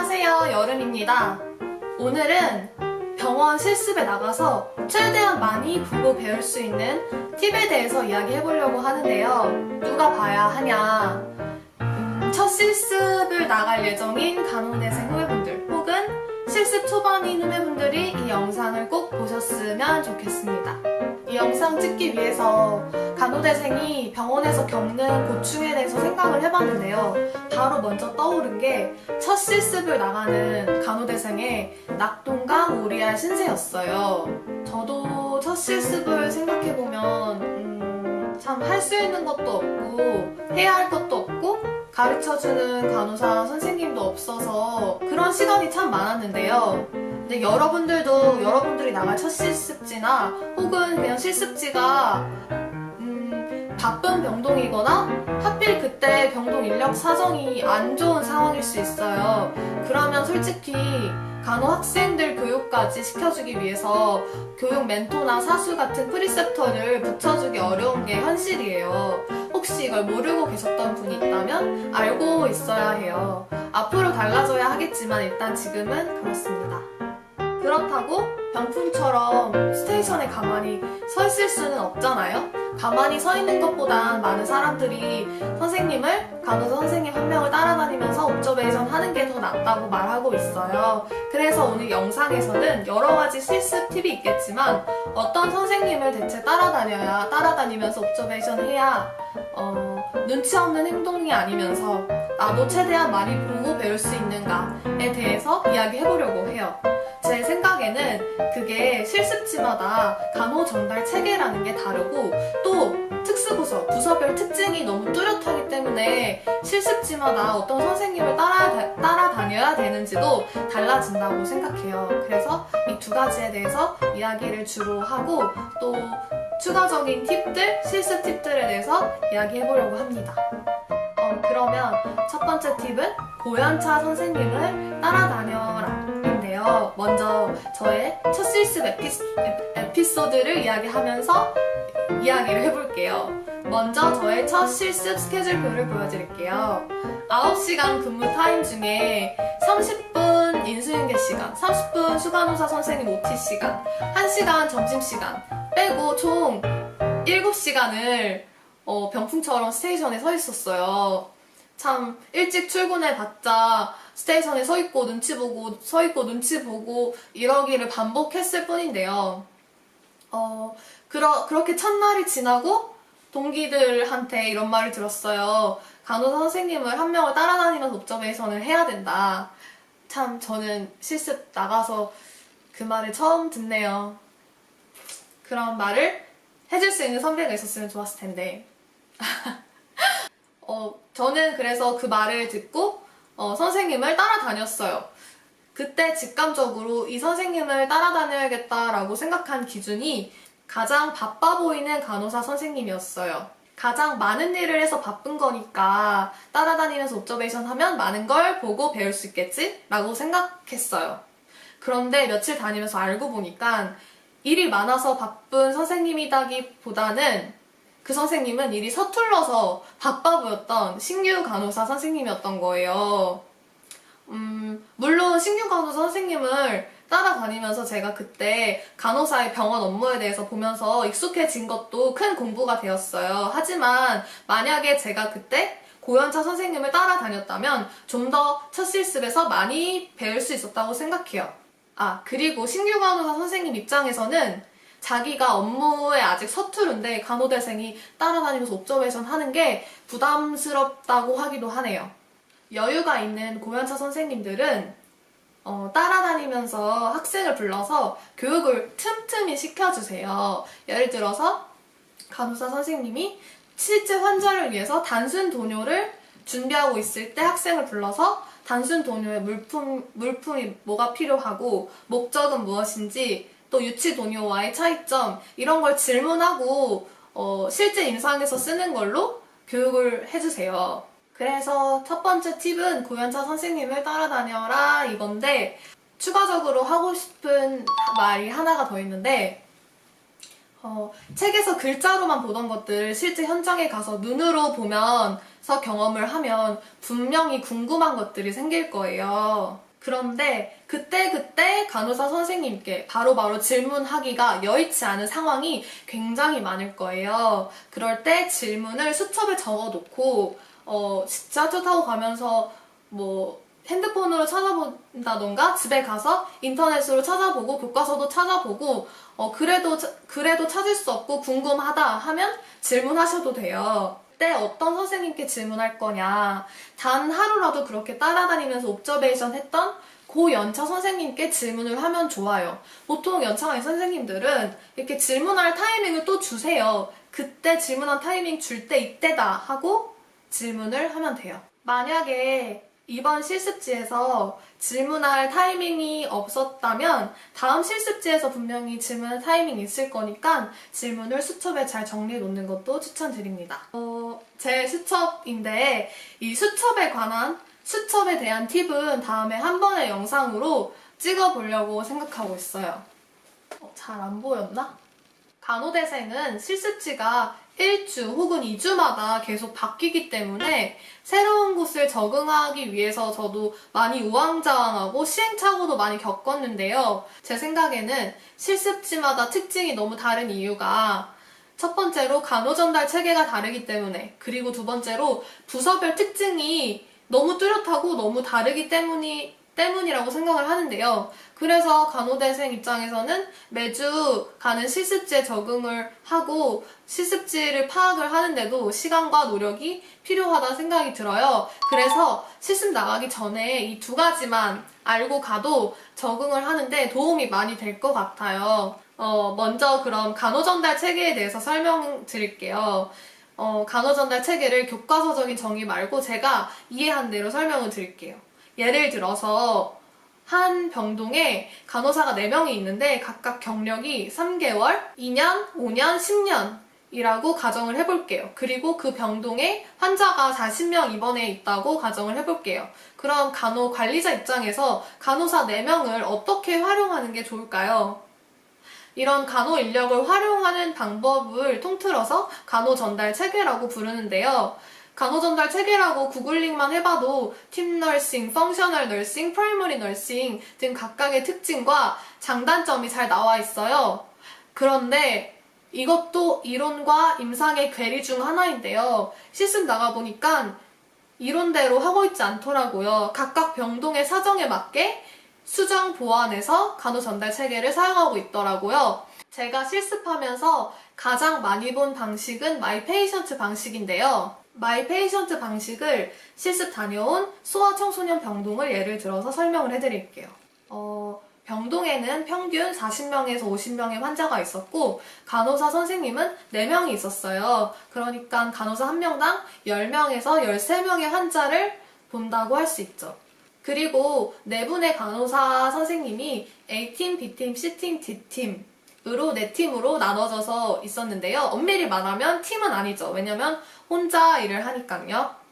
안녕하세요, 여름입니다. 오늘은 병원 실습에 나가서 최대한 많이 보고 배울 수 있는 팁에 대해서 이야기해보려고 하는데요. 누가 봐야 하냐? 첫 실습을 나갈 예정인 간호대생 후배분들 혹은 실습 초반인 후배분들이 이 영상을 꼭 보셨으면 좋겠습니다. 이 영상 찍기 위해서 간호대생이 병원에서 겪는 고충에 대해서 생각을 해봤는데요. 바로 먼저 떠오른 게 첫 실습을 나가는 간호대생의 낙동강 오리알 신세였어요. 저도 첫 실습을 생각해보면 참 할 수 있는 것도 없고 해야 할 것도 없고 가르쳐주는 간호사 선생님도 없어서 그런 시간이 참 많았는데요. 근데 여러분들이 나갈 첫 실습지나 혹은 그냥 실습지가 바쁜 병동이거나 하필 그때 병동 인력 사정이 안 좋은 상황일 수 있어요. 그러면 솔직히 간호 학생들 교육까지 시켜주기 위해서 교육 멘토나 사수 같은 프리셉터를 붙여주기 어려운 게 현실이에요. 혹시 이걸 모르고 계셨던 분이 있다면 알고 있어야 해요. 앞으로 달라져야 하겠지만 일단 지금은 그렇습니다. 그렇다고 병풍처럼 스테이션에 가만히 서 있을 수는 없잖아요? 가만히 서 있는 것보단 많은 사람들이 간호사 선생님 한 명을 따라다니면서 옵저베이션 하는 게 더 낫다고 말하고 있어요. 그래서 오늘 영상에서는 여러 가지 실습 팁이 있겠지만 어떤 선생님을 대체 따라다니면서 옵저베이션 해야 눈치 없는 행동이 아니면서 나도 최대한 많이 보고 배울 수 있는가에 대해서 이야기해보려고 해요. 제 생각에는 그게 실습지마다 간호 전달 체계라는 게 다르고 또 부서별 특징이 너무 뚜렷하기 때문에 실습지마다 어떤 선생님을 따라다녀야 되는지도 달라진다고 생각해요. 그래서 이 두 가지에 대해서 이야기를 주로 하고 또 추가적인 팁들, 실습 팁들에 대해서 이야기해보려고 합니다. 그러면 첫 번째 팁은 고연차 선생님을 따라다녀라 인데요. 먼저 저의 첫 실습 에피소드를 이야기하면서 이야기를 해볼게요. 먼저 저의 첫 실습 스케줄표를 보여드릴게요. 9시간 근무 타임 중에 30분 인수인계 시간, 30분 수간호사 선생님 OT 시간, 1시간 점심시간 빼고 총 7시간을 병풍처럼 스테이션에 서 있었어요. 참 일찍 출근해봤자 스테이션에 서 있고 눈치 보고 이러기를 반복했을 뿐인데요. 그렇게 첫날이 지나고 동기들한테 이런 말을 들었어요. 간호사 선생님을 한 명을 따라다니면서 옵저베이션을 해야 된다. 참 저는 실습 나가서 그 말을 처음 듣네요. 그런 말을 해줄 수 있는 선배가 있었으면 좋았을 텐데. 저는 그래서 그 말을 듣고 선생님을 따라다녔어요. 그때 직감적으로 이 선생님을 따라다녀야겠다라고 생각한 기준이 가장 바빠 보이는 간호사 선생님이었어요. 가장 많은 일을 해서 바쁜 거니까 따라다니면서 옵저베이션 하면 많은 걸 보고 배울 수 있겠지? 라고 생각했어요. 그런데 며칠 다니면서 알고 보니까 일이 많아서 바쁜 선생님이다기보다는 그 선생님은 일이 서툴러서 바빠 보였던 신규 간호사 선생님이었던 거예요. 물론 신규 간호사 선생님을 따라다니면서 제가 그때 간호사의 병원 업무에 대해서 보면서 익숙해진 것도 큰 공부가 되었어요. 하지만 만약에 제가 그때 고연차 선생님을 따라다녔다면 좀 더 첫 실습에서 많이 배울 수 있었다고 생각해요. 그리고 신규 간호사 선생님 입장에서는 자기가 업무에 아직 서투른데 간호대생이 따라다니면서 옵저베이션 하는 게 부담스럽다고 하기도 하네요. 여유가 있는 고연차 선생님들은 따라다니면서 학생을 불러서 교육을 틈틈이 시켜주세요. 예를 들어서 간호사 선생님이 실제 환자를 위해서 단순 도뇨를 준비하고 있을 때 학생을 불러서 단순 도뇨의 물품이 뭐가 필요하고 목적은 무엇인지 또 유치 도뇨와의 차이점 이런 걸 질문하고 실제 임상에서 쓰는 걸로 교육을 해주세요. 그래서 첫 번째 팁은 고연차 선생님을 따라다녀라 이건데 추가적으로 하고 싶은 말이 하나가 더 있는데 책에서 글자로만 보던 것들을 실제 현장에 가서 눈으로 보면서 경험을 하면 분명히 궁금한 것들이 생길 거예요. 그런데 그때 간호사 선생님께 바로바로 질문하기가 여의치 않은 상황이 굉장히 많을 거예요. 그럴 때 질문을 수첩에 적어놓고 지하철 타고 가면서 뭐 핸드폰으로 찾아본다던가 집에 가서 인터넷으로 찾아보고 교과서도 찾아보고 그래도 찾을 수 없고 궁금하다 하면 질문하셔도 돼요. 그때 어떤 선생님께 질문할 거냐, 단 하루라도 그렇게 따라다니면서 옵저베이션 했던 연차 선생님께 질문을 하면 좋아요. 보통 연차 간 선생님들은 이렇게 질문할 타이밍을 또 주세요. 그때 질문한 타이밍 줄 때 이때다 하고 질문을 하면 돼요. 만약에 이번 실습지에서 질문할 타이밍이 없었다면 다음 실습지에서 분명히 질문할 타이밍이 있을 거니까 질문을 수첩에 잘 정리해 놓는 것도 추천드립니다. 제 수첩인데 이 수첩에 대한 팁은 다음에 한 번의 영상으로 찍어보려고 생각하고 있어요. 잘 안 보였나? 간호대생은 실습지가 1주 혹은 2주마다 계속 바뀌기 때문에 새로운 곳을 적응하기 위해서 저도 많이 우왕좌왕하고 시행착오도 많이 겪었는데요. 제 생각에는 실습지마다 특징이 너무 다른 이유가 첫 번째로 간호전달 체계가 다르기 때문에, 그리고 두 번째로 부서별 특징이 너무 뚜렷하고 너무 다르기 때문이라고 생각을 하는데요. 그래서 간호대생 입장에서는 매주 가는 실습지에 적응을 하고 실습지를 파악을 하는데도 시간과 노력이 필요하다 생각이 들어요. 그래서 실습 나가기 전에 이 두 가지만 알고 가도 적응을 하는데 도움이 많이 될 것 같아요. 먼저 그럼 간호전달 체계에 대해서 설명드릴게요. 간호전달 체계를 교과서적인 정의 말고 제가 이해한 대로 설명을 드릴게요. 예를 들어서 한 병동에 간호사가 4명이 있는데 각각 경력이 3개월, 2년, 5년, 10년이라고 가정을 해볼게요. 그리고 그 병동에 환자가 40명 입원해 있다고 가정을 해볼게요. 그럼 간호관리자 입장에서 간호사 4명을 어떻게 활용하는 게 좋을까요? 이런 간호 인력을 활용하는 방법을 통틀어서 간호전달 체계라고 부르는데요. 간호전달 체계라고 구글링만 해봐도 팀 너싱, 펑셔널 너싱, 프라이머리 너싱 등 각각의 특징과 장단점이 잘 나와 있어요. 그런데 이것도 이론과 임상의 괴리 중 하나인데요. 실습 나가보니까 이론대로 하고 있지 않더라고요. 각각 병동의 사정에 맞게 수정 보완해서 간호전달 체계를 사용하고 있더라고요. 제가 실습하면서 가장 많이 본 방식은 마이 페이션트 방식인데요. 마이 페이션트 방식을 실습 다녀온 소아청소년 병동을 예를 들어서 설명을 해드릴게요. 병동에는 평균 40명에서 50명의 환자가 있었고 간호사 선생님은 4명이 있었어요. 그러니까 간호사 1명당 10명에서 13명의 환자를 본다고 할 수 있죠. 그리고 4분의 간호사 선생님이 A팀, B팀, C팀, D팀으로 4팀으로 나눠져서 있었는데요. 엄밀히 말하면 팀은 아니죠. 왜냐면 혼자 일을 하니까요.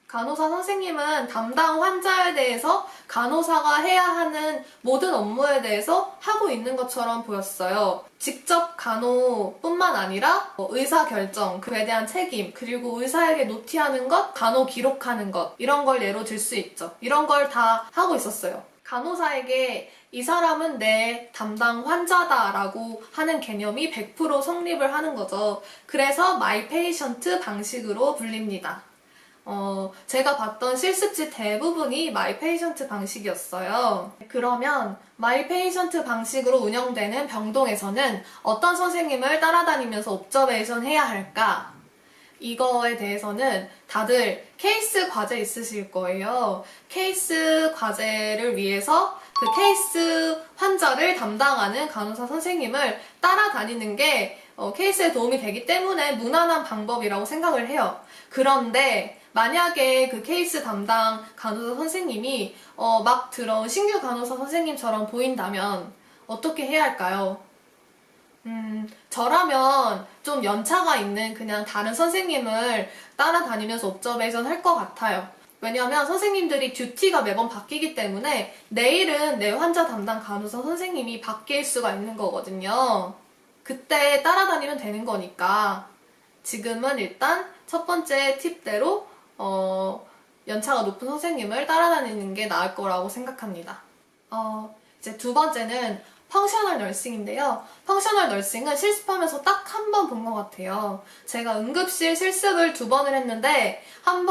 간호사 선생님은 담당 환자에 대해서 간호사가 해야 하는 모든 업무에 대해서 하고 있는 것처럼 보였어요. 직접 간호뿐만 아니라 의사 결정, 그에 대한 책임, 그리고 의사에게 노티하는 것, 간호 기록하는 것, 이런 걸 예로 들 수 있죠. 이런 걸 다 하고 있었어요. 간호사에게 이 사람은 내 담당 환자다라고 하는 개념이 100% 성립을 하는 거죠. 그래서 마이 페이션트 방식으로 불립니다. 제가 봤던 실습지 대부분이 마이 페이션트 방식이었어요. 그러면 마이 페이션트 방식으로 운영되는 병동에서는 어떤 선생님을 따라다니면서 옵저베이션 해야 할까? 이거에 대해서는 다들 케이스 과제 있으실 거예요. 케이스 과제를 위해서 그 케이스 환자를 담당하는 간호사 선생님을 따라다니는 게 케이스에 도움이 되기 때문에 무난한 방법이라고 생각을 해요. 그런데 만약에 그 케이스 담당 간호사 선생님이 막 들어온 신규 간호사 선생님처럼 보인다면 어떻게 해야 할까요? 저라면 좀 연차가 있는 그냥 다른 선생님을 따라다니면서 옵저베이션 할 것 같아요. 왜냐하면 선생님들이 듀티가 매번 바뀌기 때문에 내일은 내 환자 담당 간호사 선생님이 바뀔 수가 있는 거거든요. 그때 따라다니면 되는 거니까 지금은 일단 첫 번째 팁대로 연차가 높은 선생님을 따라다니는 게 나을 거라고 생각합니다. 이제 두 번째는 펑셔널 널싱인데요. 펑셔널 널싱은 실습하면서 딱 한 번 본 것 같아요. 제가 응급실 실습을 2번을 했는데 한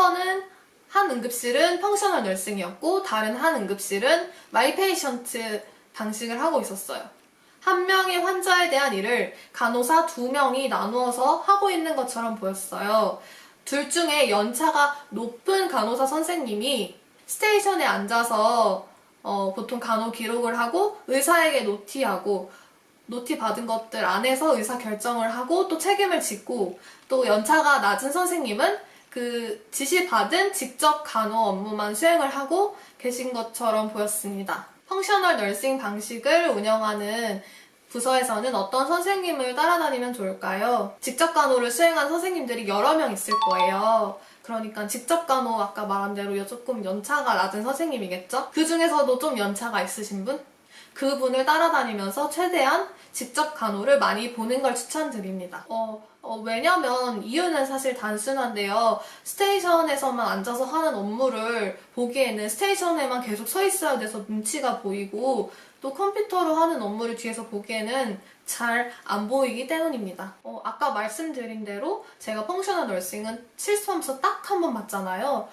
응급실은 펑셔널 널싱이었고 다른 한 응급실은 마이 페이션트 방식을 하고 있었어요. 한 명의 환자에 대한 일을 간호사 2명이 나누어서 하고 있는 것처럼 보였어요. 둘 중에 연차가 높은 간호사 선생님이 스테이션에 앉아서 보통 간호 기록을 하고 의사에게 노티 받은 것들 안에서 의사 결정을 하고 또 책임을 짓고, 또 연차가 낮은 선생님은 그 지시받은 직접 간호 업무만 수행을 하고 계신 것처럼 보였습니다. 펑셔널 널싱 방식을 운영하는 부서에서는 어떤 선생님을 따라다니면 좋을까요? 직접 간호를 수행한 선생님들이 여러 명 있을 거예요. 그러니까 직접 간호 아까 말한 대로 조금 연차가 낮은 선생님이겠죠? 그 중에서도 좀 연차가 있으신 분? 그분을 따라다니면서 최대한 직접 간호를 많이 보는 걸 추천드립니다. 왜냐면 이유는 사실 단순한데요. 스테이션에서만 앉아서 하는 업무를 보기에는 스테이션에만 계속 서 있어야 돼서 눈치가 보이고, 또 컴퓨터로 하는 업무를 뒤에서 보기에는 잘 안 보이기 때문입니다. 아까 말씀드린 대로 제가 펑셔널 널싱은 실습하면서 딱 한 번 봤잖아요.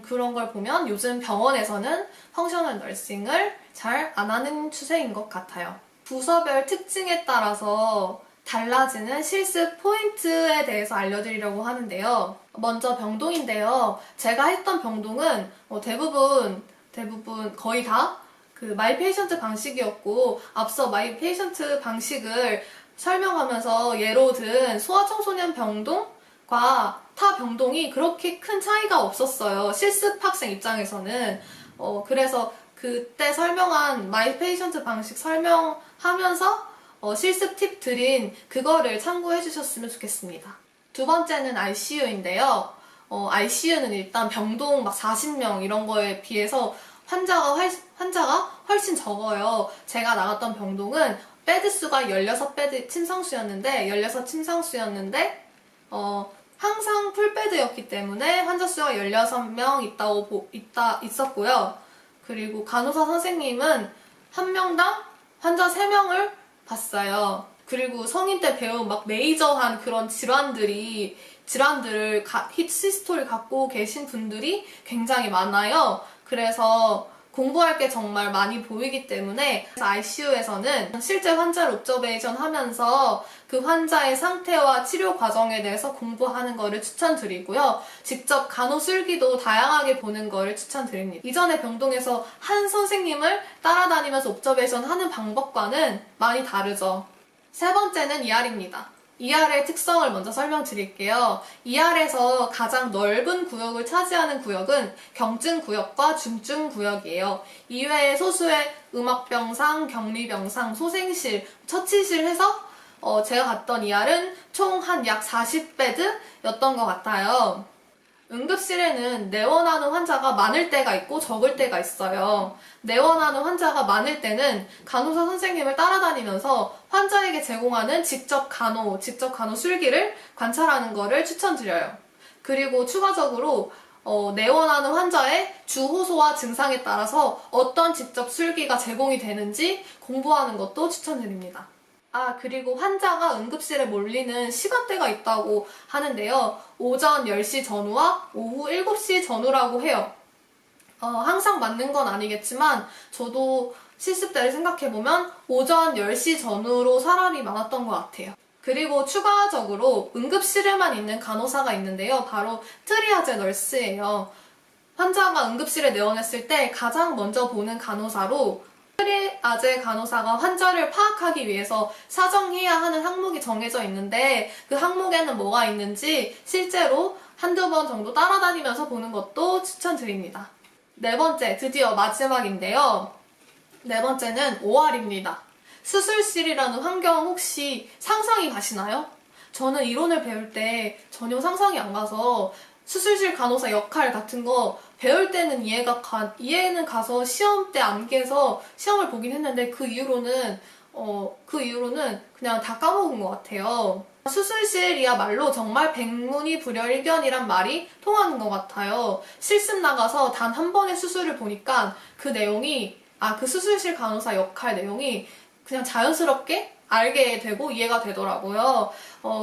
그런 걸 보면 요즘 병원에서는 펑셔널 널싱을 잘 안 하는 추세인 것 같아요. 부서별 특징에 따라서 달라지는 실습 포인트에 대해서 알려드리려고 하는데요. 먼저 병동인데요. 제가 했던 병동은 대부분 거의 다 그 마이 페이션트 방식이었고, 앞서 마이 페이션트 방식을 설명하면서 예로 든 소아청소년 병동과 타 병동이 그렇게 큰 차이가 없었어요. 실습 학생 입장에서는. 그래서 그때 설명한 마이 페이션트 방식 설명하면서 실습 팁 드린 그거를 참고해 주셨으면 좋겠습니다. 두 번째는 ICU인데요. ICU는 일단 병동 막 40명 이런 거에 비해서 환자가 훨씬 적어요. 제가 나갔던 병동은 베드 수가 16베드 침상수였는데 항상 풀베드였기 때문에 환자 수가 16명 있었고요. 그리고 간호사 선생님은 한 명당 환자 3명을 봤어요. 그리고 성인 때 배운 막 메이저한 그런 질환들을 히스토리 갖고 계신 분들이 굉장히 많아요. 그래서 공부할 게 정말 많이 보이기 때문에 ICU에서는 실제 환자를 옵저베이션 하면서 그 환자의 상태와 치료 과정에 대해서 공부하는 거를 추천드리고요. 직접 간호술기도 다양하게 보는 거를 추천드립니다. 이전에 병동에서 한 선생님을 따라다니면서 옵저베이션 하는 방법과는 많이 다르죠. 세 번째는 ER입니다. ER의 특성을 먼저 설명드릴게요. ER에서 가장 넓은 구역을 차지하는 구역은 경증구역과 중증구역이에요. 이외에 소수의 음압병상, 격리병상, 소생실, 처치실 해서 제가 갔던 ER은 총 한 약 40베드였던 것 같아요. 응급실에는 내원하는 환자가 많을 때가 있고 적을 때가 있어요. 내원하는 환자가 많을 때는 간호사 선생님을 따라다니면서 환자에게 제공하는 직접 간호 술기를 관찰하는 거를 추천드려요. 그리고 추가적으로 내원하는 환자의 주호소와 증상에 따라서 어떤 직접 술기가 제공이 되는지 공부하는 것도 추천드립니다. 그리고 환자가 응급실에 몰리는 시간대가 있다고 하는데요. 오전 10시 전후와 오후 7시 전후라고 해요. 항상 맞는 건 아니겠지만 저도 실습 때를 생각해보면 오전 10시 전후로 사람이 많았던 것 같아요. 그리고 추가적으로 응급실에만 있는 간호사가 있는데요. 바로 트리아제 널스예요. 환자가 응급실에 내원했을 때 가장 먼저 보는 간호사로, 트리아제 간호사가 환자를 파악하기 위해서 사정해야 하는 항목이 정해져 있는데, 그 항목에는 뭐가 있는지 실제로 한두 번 정도 따라다니면서 보는 것도 추천드립니다. 네 번째, 드디어 마지막인데요. 네 번째는 OR입니다. 수술실이라는 환경 혹시 상상이 가시나요? 저는 이론을 배울 때 전혀 상상이 안 가서 수술실 간호사 역할 같은 거 배울 때는 이해는 가서 시험 때 암기해서 시험을 보긴 했는데 그 이후로는 그냥 다 까먹은 것 같아요. 수술실이야말로 정말 백문이 불여일견이란 말이 통하는 것 같아요. 실습 나가서 단 한 번의 수술을 보니까 그 내용이, 그 수술실 간호사 역할 내용이 그냥 자연스럽게 알게 되고 이해가 되더라고요.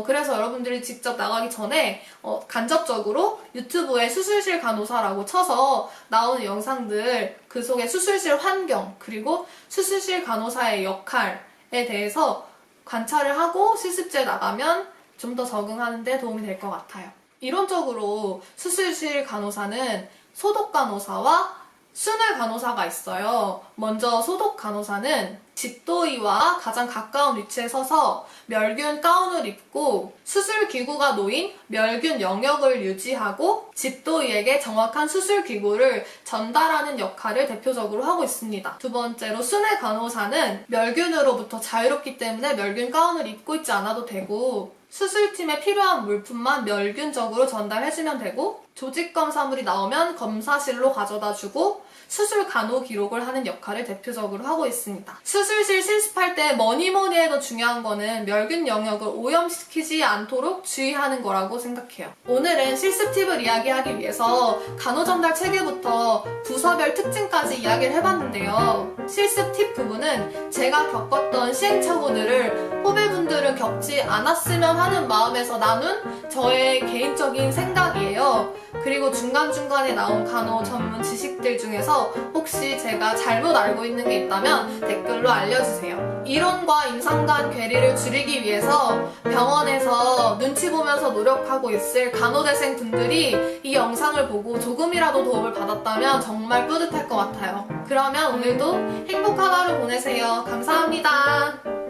그래서 여러분들이 직접 나가기 전에 간접적으로 유튜브에 수술실 간호사라고 쳐서 나오는 영상들, 그 속에 수술실 환경, 그리고 수술실 간호사의 역할에 대해서 관찰을 하고 실습지에 나가면 좀 더 적응하는 데 도움이 될 것 같아요. 이론적으로 수술실 간호사는 소독 간호사와 순회 간호사가 있어요. 먼저 소독 간호사는 집도의와 가장 가까운 위치에 서서 멸균 가운을 입고 수술 기구가 놓인 멸균 영역을 유지하고 집도의에게 정확한 수술 기구를 전달하는 역할을 대표적으로 하고 있습니다. 두 번째로 순회 간호사는 멸균으로부터 자유롭기 때문에 멸균 가운을 입고 있지 않아도 되고 수술팀에 필요한 물품만 멸균적으로 전달해주면 되고 조직검사물이 나오면 검사실로 가져다주고 수술 간호 기록을 하는 역할을 대표적으로 하고 있습니다. 수술실 실습할 때 뭐니 해도 중요한 거는 멸균 영역을 오염시키지 않도록 주의하는 거라고 생각해요. 오늘은 실습 팁을 이야기하기 위해서 간호전달 체계부터 부서별 특징까지 이야기를 해봤는데요. 실습 팁 부분은 제가 겪었던 시행착오들을 후배분들은 겪지 않았으면 하는 마음에서 나눈 저의 개인적인 생각이에요. 그리고 중간중간에 나온 간호 전문 지식들 중에서 혹시 제가 잘못 알고 있는 게 있다면 댓글로 알려주세요. 이론과 임상 간 괴리를 줄이기 위해서 병원에서 눈치 보면서 노력하고 있을 간호대생 분들이 이 영상을 보고 조금이라도 도움을 받았다면 정말 뿌듯할 것 같아요. 그러면 오늘도 행복한 하루 보내세요. 감사합니다.